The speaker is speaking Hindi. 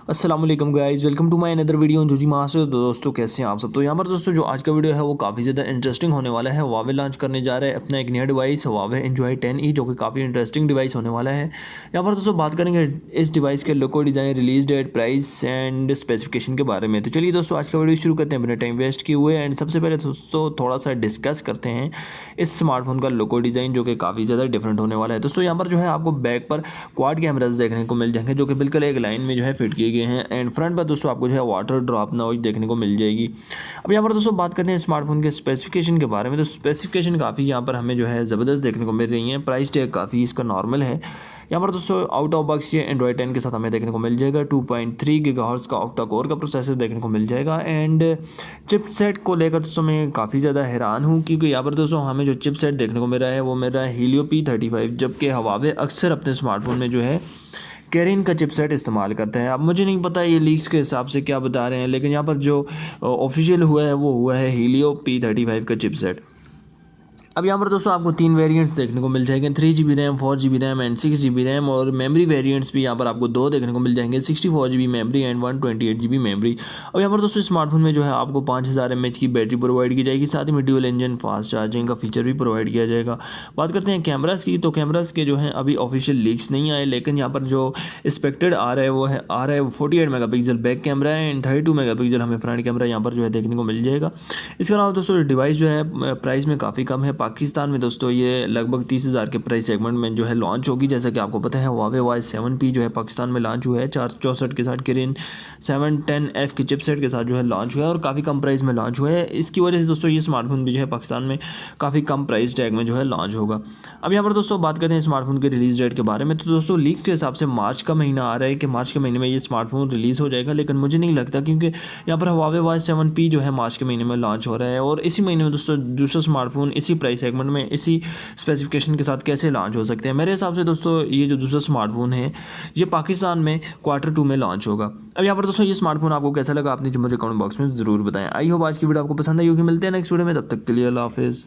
अस्सलाम वालेकुम guys, welcome to my another video जो जी मास्टर। दोस्तों कैसे हैं आप सब। तो यहाँ पर दोस्तों जो आज का वीडियो है वो काफ़ी ज़्यादा इंटरेस्टिंग होने वाला है। Huawei लॉन्च करने जा रहा है अपना एक नया डिवाइस Huawei Enjoy 10E, जो कि काफ़ी इंटरेस्टिंग डिवाइस होने वाला है। यहाँ पर दोस्तों बात करेंगे इस डिवाइस के look, design, release date, price and specification के बारे में। तो चलिए दोस्तों आज का वीडियो शुरू करते हैं बिना टाइम वेस्ट किए हुए। एंड सबसे पहले दोस्तों थोड़ा सा डिस्कस करते हैं इस स्मार्टफोन का लुक और डिज़ाइन, जो कि काफ़ी ज़्यादा डिफरेंट होने वाला है। दोस्तों यहाँ पर जो है आपको बैक पर क्वाड कैमराज देखने को मिल जाएंगे, जो कि बिल्कुल एक लाइन में जो है फिट किए गए हैं। एंड फ्रंट पर दोस्तों आपको जो है वाटर ड्रॉप नॉइज देखने को मिल जाएगी। अब यहाँ पर दोस्तों बात करते हैं स्मार्टफोन के स्पेसिफिकेशन के बारे में। तो स्पेसिफिकेशन काफ़ी यहाँ पर हमें जो है ज़बरदस्त देखने को मिल रही है। प्राइस टैग काफ़ी इसका नॉर्मल है। यहाँ पर दोस्तों आउट ऑफ बॉक्स ये एंड्रॉयड 10 के साथ हमें देखने को मिल जाएगा। 2.3 गीगाहर्ट्ज़ का ऑक्टा कोर का प्रोसेसर देखने को मिल जाएगा। एंड चिपसेट को लेकर दोस्तों मैं काफ़ी ज़्यादा हैरान हूँ, क्योंकि यहाँ पर दोस्तों हमें जो चिपसेट देखने को मिल रहा है वो मिल रहा है Helio P35, जबकि Huawei अक्सर अपने स्मार्टफोन में जो है कैरिन का चिपसेट इस्तेमाल करते हैं। अब मुझे नहीं पता ये लीक्स के हिसाब से क्या बता रहे हैं, लेकिन यहाँ पर जो ऑफिशियल हुआ है वो हुआ है Helio P35 का चिपसेट। अब यहाँ पर दोस्तों आपको 3 वेरिएंट्स देखने को मिल जाएंगे, 3GB RAM, 4GB RAM and 6GB RAM. और मेमोरी वेरिएंट्स भी यहाँ पर आपको 2 देखने को मिल जाएंगे, 64GB memory and 128GB memory. अब यहाँ पर दोस्तों स्मार्टफोन में जो है आपको 5000 mAh की बैटरी प्रोवाइड की जाएगी, साथ ही में ड्यूल इंजन फास्ट चार्जिंग का फीचर भी प्रोवाइड किया जाएगा। बात करते हैं कैमरास की, तो कैमरास के जो है अभी ऑफिशियल लीक्स नहीं आए, लेकिन यहाँ पर जो एक्सपेक्टेड आ रहा है वो है 48 मेगापिक्सल बैक कैमरा है एंड 32 मेगापिक्सल हमें फ्रंट कैमरा यहाँ पर जो है देखने को मिल जाएगा। इसके अलावा दोस्तों डिवाइस जो है प्राइस में काफ़ी कम है। पाकिस्तान में दोस्तों ये लगभग 30,000 के प्राइस सेगमेंट में जो है लॉन्च होगी। जैसा कि आपको पता है Huawei Y7P जो है पाकिस्तान में लॉन्च हुआ है 464 के साथ, किरिन 710F के चिपसेट के साथ जो है लॉन्च हुआ है और काफ़ी कम प्राइस में लॉन्च हुआ है। इसकी वजह से दोस्तों ये स्मार्टफोन भी जो है पाकिस्तान में काफ़ी कम प्राइस टैग में जो है लॉन्च होगा। अब यहाँ पर दोस्तों बात करते हैं स्मार्टफोन के रिलीज डेट के बारे में। तो दोस्तों लीक्स के हिसाब से मार्च का महीना आ रहा है कि मार्च के महीने में ये स्मार्टफोन रिलीज़ हो जाएगा, लेकिन मुझे नहीं लगता, क्योंकि यहाँ पर Huawei Y7P जो है मार्च के महीने में लॉन्च हो रहा है और इसी महीने में दोस्तों दूसरा स्मार्टफोन इसी प्राइस सेगमेंट में इसी स्पेसिफिकेशन के साथ कैसे लॉन्च हो सकते हैं। मेरे हिसाब से दोस्तों ये जो दूसरा स्मार्टफोन है ये पाकिस्तान में Q2 में लॉन्च होगा। अब यहाँ पर दोस्तों ये स्मार्टफोन आपको कैसा लगा आपने जो मुझे कमेंट बॉक्स में ज़रूर बताएं। आई होप आज की वीडियो आपको पसंद आई होगी। मिलते हैं नेक्स्ट वीडियो में, तब तक के लिए अल्लाह हाफिज़।